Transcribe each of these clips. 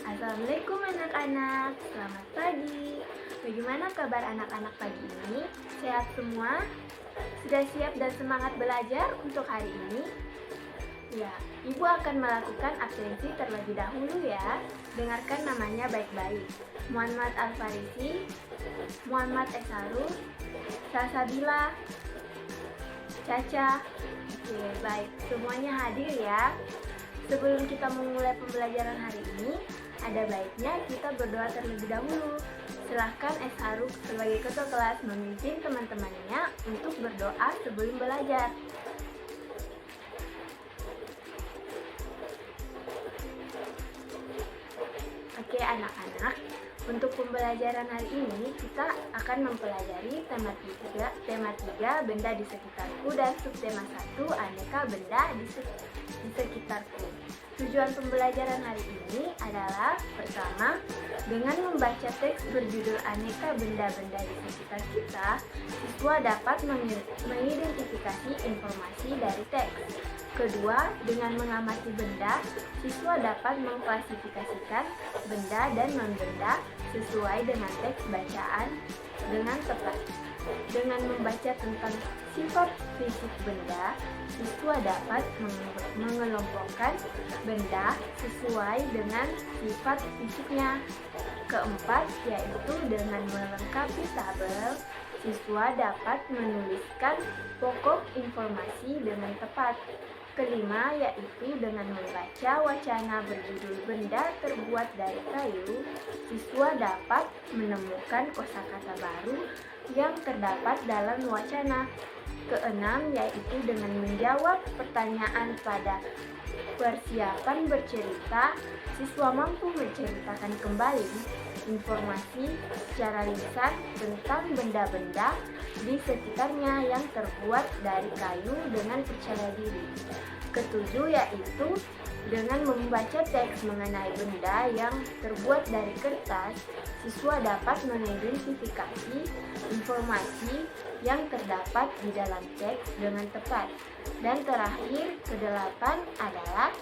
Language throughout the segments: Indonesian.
Assalamualaikum anak-anak, selamat pagi. Bagaimana kabar anak-anak pagi ini? Sehat semua? Sudah siap dan semangat belajar untuk hari ini? Ya, Ibu akan melakukan absensi terlebih dahulu ya. Dengarkan namanya baik-baik. Muhammad Al-Farisi, Muhammad Esarus, Salsabila, Caca. Oke, baik. Semuanya hadir ya. Sebelum kita memulai pembelajaran hari ini, ada baiknya kita berdoa terlebih dahulu. Silahkan Esaruk sebagai ketua kelas memimpin teman-temannya untuk berdoa sebelum belajar. Oke anak-anak, untuk pembelajaran hari ini kita akan mempelajari tema 3 benda di sekitarku dan subtema 1 aneka benda di sekitarku. Tujuan pembelajaran hari ini adalah pertama, dengan membaca teks berjudul aneka benda-benda di sekitar kita, siswa dapat mengidentifikasi informasi dari teks. Kedua, dengan mengamati benda, siswa dapat mengklasifikasikan benda dan non-benda sesuai dengan teks bacaan dengan tepat. Dengan membaca tentang sifat fisik benda, siswa dapat mengelompokkan benda sesuai dengan sifat fisiknya. Keempat, yaitu dengan melengkapi tabel, siswa dapat menuliskan pokok informasi dengan tepat. Kelima, yaitu dengan membaca wacana berjudul benda terbuat dari kayu, siswa dapat menemukan kosakata baru yang terdapat dalam wacana. Keenam, yaitu dengan menjawab pertanyaan pada persiapan bercerita, siswa mampu menceritakan kembali informasi secara lisan tentang benda-benda di sekitarnya yang terbuat dari kayu dengan percaya diri. Ketujuh, yaitu dengan membaca teks mengenai benda yang terbuat dari kertas, siswa dapat mengidentifikasi informasi yang terdapat di dalam teks dengan tepat. Dan terakhir, kedelapan adalah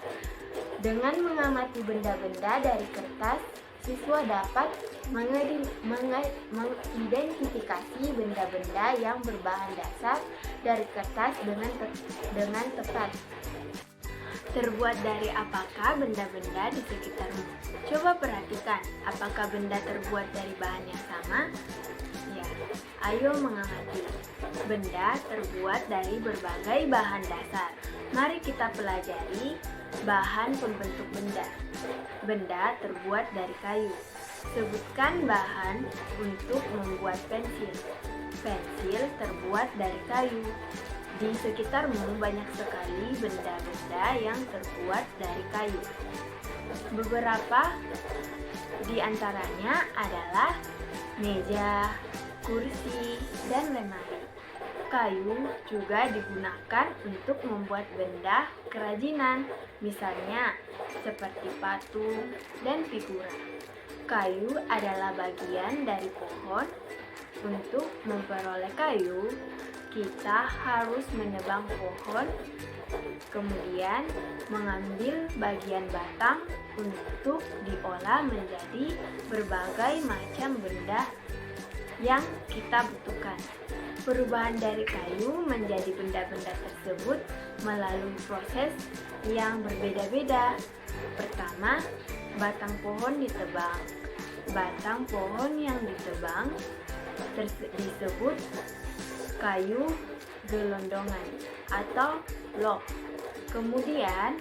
dengan mengamati benda-benda dari kertas, siswa dapat mengidentifikasi benda-benda yang berbahan dasar dari kertas dengan tepat. Terbuat dari apakah benda-benda di sekitarmu? Coba perhatikan, apakah benda terbuat dari bahan yang sama? Ya, ayo mengamati. Benda terbuat dari berbagai bahan dasar. Mari kita pelajari bahan pembentuk benda. Benda terbuat dari kayu. Sebutkan bahan untuk membuat pensil. Pensil terbuat dari kayu. Di sekitarmu banyak sekali benda-benda yang terbuat dari kayu. Beberapa di antaranya adalah meja, kursi, dan lemari. Kayu juga digunakan untuk membuat benda kerajinan, misalnya seperti patung dan figura. Kayu adalah bagian dari pohon. Untuk memperoleh kayu, kita harus menebang pohon, kemudian mengambil bagian batang untuk diolah menjadi berbagai macam benda yang kita butuhkan. Perubahan dari kayu menjadi benda-benda tersebut melalui proses yang berbeda-beda. Pertama, batang pohon ditebang. Batang pohon yang ditebang disebut kayu gelondongan atau log. Kemudian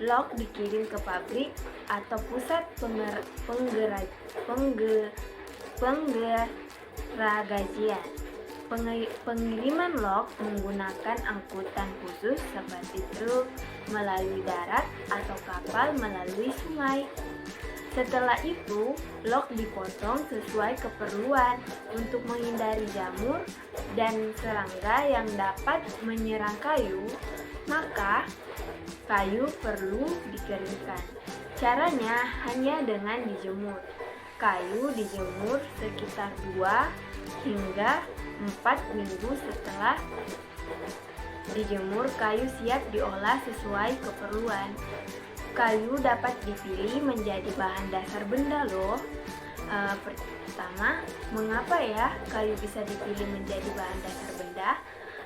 log dikirim ke pabrik atau pusat pengrajin. Pengiriman log menggunakan angkutan khusus seperti truk melalui darat atau kapal melalui sungai. Setelah itu, log dipotong sesuai keperluan untuk menghindari jamur dan serangga yang dapat menyerang kayu, maka kayu perlu dikeringkan. Caranya hanya dengan dijemur. Kayu dijemur sekitar 2 hingga 4 minggu. Setelah dijemur, kayu siap diolah sesuai keperluan. kayu dapat dipilih menjadi bahan dasar benda loh. Pertama, mengapa ya kayu bisa dipilih menjadi bahan dasar benda?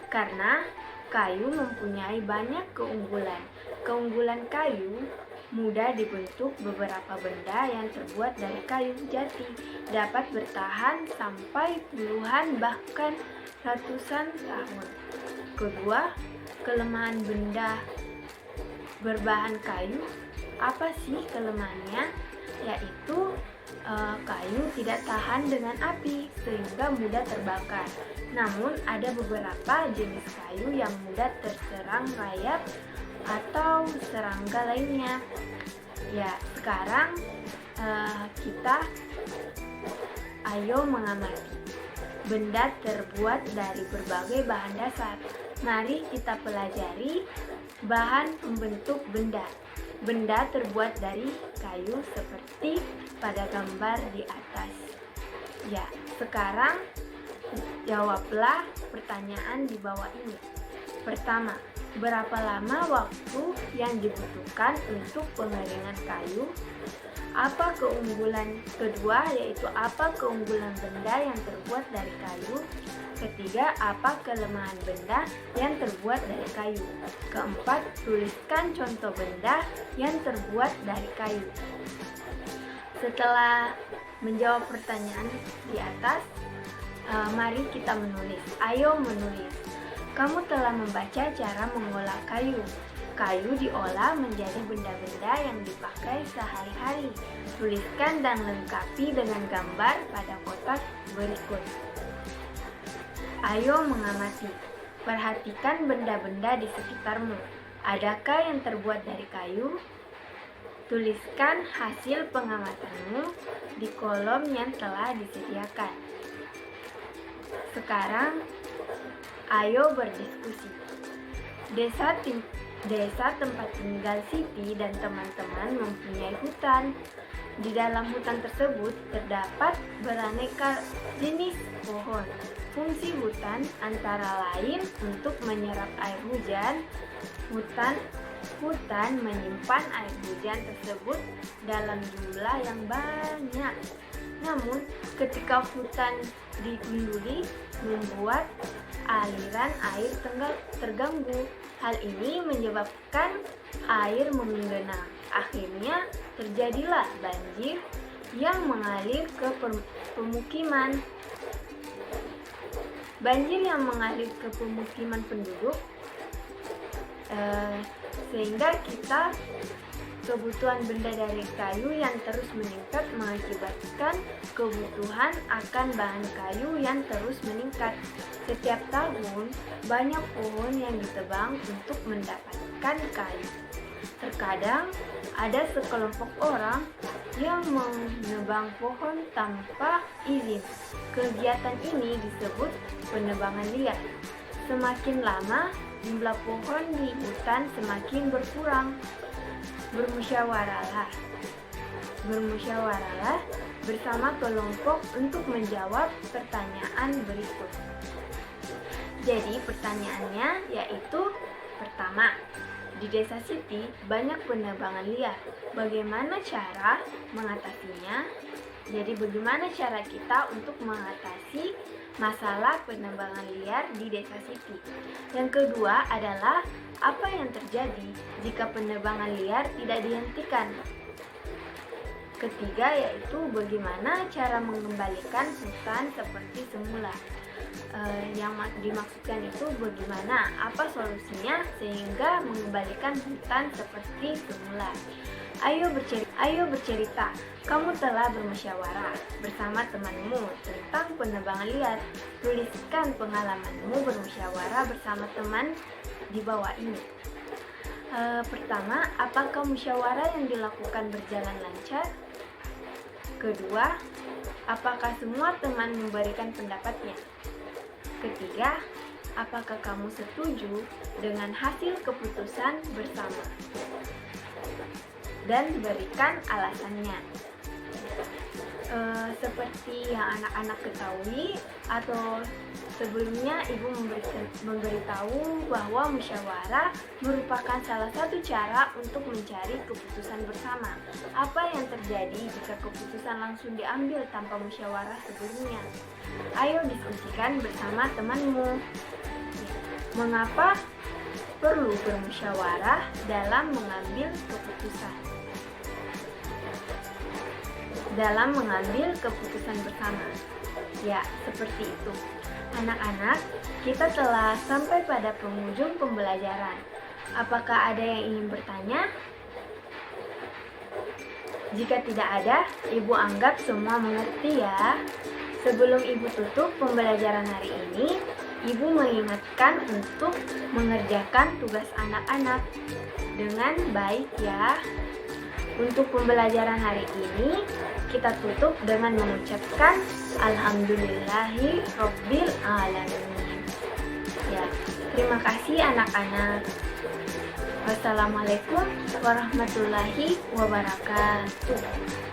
Karena kayu mempunyai banyak keunggulan. Keunggulan kayu mudah dibentuk. Beberapa benda yang terbuat dari kayu jati dapat bertahan sampai puluhan bahkan ratusan tahun. Kedua, kelemahan benda berbahan kayu. Apa sih kelemahannya? Yaitu kayu tidak tahan dengan api sehingga mudah terbakar. Namun ada beberapa jenis kayu yang mudah terserang rayap atau serangga lainnya. Ya, sekarang kita ayo mengamati. Benda terbuat dari berbagai bahan dasar. Mari kita pelajari bahan pembentuk benda. Benda terbuat dari kayu seperti pada gambar di atas. Ya, sekarang jawablah pertanyaan di bawah ini. Pertama, berapa lama waktu yang dibutuhkan untuk pengeringan kayu? Apa keunggulan kedua, yaitu apa keunggulan benda yang terbuat dari kayu? Ketiga, apa kelemahan benda yang terbuat dari kayu? Keempat, tuliskan contoh benda yang terbuat dari kayu. Setelah menjawab pertanyaan di atas, mari kita menulis. Ayo menulis. Kamu telah membaca cara mengolah kayu. Kayu diolah menjadi benda-benda yang dipakai sehari-hari. Tuliskan dan lengkapi dengan gambar pada kotak berikut. Ayo mengamati. Perhatikan benda-benda di sekitarmu. Adakah yang terbuat dari kayu? Tuliskan hasil pengamatanmu di kolom yang telah disediakan. Sekarang, ayo berdiskusi. Desa tempat tinggal Siti dan teman-teman mempunyai hutan. Di dalam hutan tersebut terdapat beraneka jenis pohon. Fungsi hutan antara lain untuk menyerap air hujan. Hutan menyimpan air hujan tersebut dalam jumlah yang banyak. Namun, ketika hutan digunduli, membuat aliran air terganggu. Hal ini menyebabkan air menggenang. Akhirnya, terjadilah banjir yang mengalir ke pemukiman. Banjir yang mengalir ke pemukiman penduduk, sehingga kebutuhan benda dari kayu yang terus meningkat mengakibatkan kebutuhan akan bahan kayu yang terus meningkat. Setiap tahun, banyak pohon yang ditebang untuk mendapatkan kayu. Terkadang, ada sekelompok orang yang menebang pohon tanpa izin. Kegiatan ini disebut penebangan liar. Semakin lama, jumlah pohon di hutan semakin berkurang. Bermusyawarahlah bersama kelompok untuk menjawab pertanyaan berikut. Jadi pertanyaannya yaitu, pertama, di desa Siti banyak penebangan liar. Bagaimana cara mengatasinya? Jadi bagaimana cara kita untuk mengatasi masalah penebangan liar di desa Siti? Yang kedua adalah, apa yang terjadi jika penebangan liar tidak dihentikan? Ketiga yaitu, bagaimana cara mengembalikan hutan seperti semula? Yang dimaksudkan itu bagaimana, apa solusinya sehingga mengembalikan hutan seperti semula. Ayo bercerita. Kamu telah bermusyawarah bersama temanmu tentang penebangan liar. Tuliskan pengalamanmu bermusyawarah bersama teman di bawah ini. Pertama, apakah musyawarah yang dilakukan berjalan lancar? Kedua, apakah semua teman memberikan pendapatnya? Ketiga, apakah kamu setuju dengan hasil keputusan bersama? Dan berikan alasannya. Seperti yang anak-anak ketahui atau Sebelumnya, Ibu memberitahu bahwa musyawarah merupakan salah satu cara untuk mencari keputusan bersama. Apa yang terjadi jika keputusan langsung diambil tanpa musyawarah sebelumnya? Ayo diskusikan bersama temanmu. Mengapa perlu bermusyawarah dalam mengambil keputusan? Dalam mengambil keputusan bersama. Ya, seperti itu. Anak-anak, kita telah sampai pada penghujung pembelajaran. Apakah ada yang ingin bertanya? Jika tidak ada, Ibu anggap semua mengerti ya. Sebelum Ibu tutup pembelajaran hari ini, Ibu mengingatkan untuk mengerjakan tugas anak-anak dengan baik ya. Untuk pembelajaran hari ini, kita tutup dengan mengucapkan Alhamdulillahi Rabbil Alamin. Ya, terima kasih anak-anak. Wassalamualaikum warahmatullahi wabarakatuh.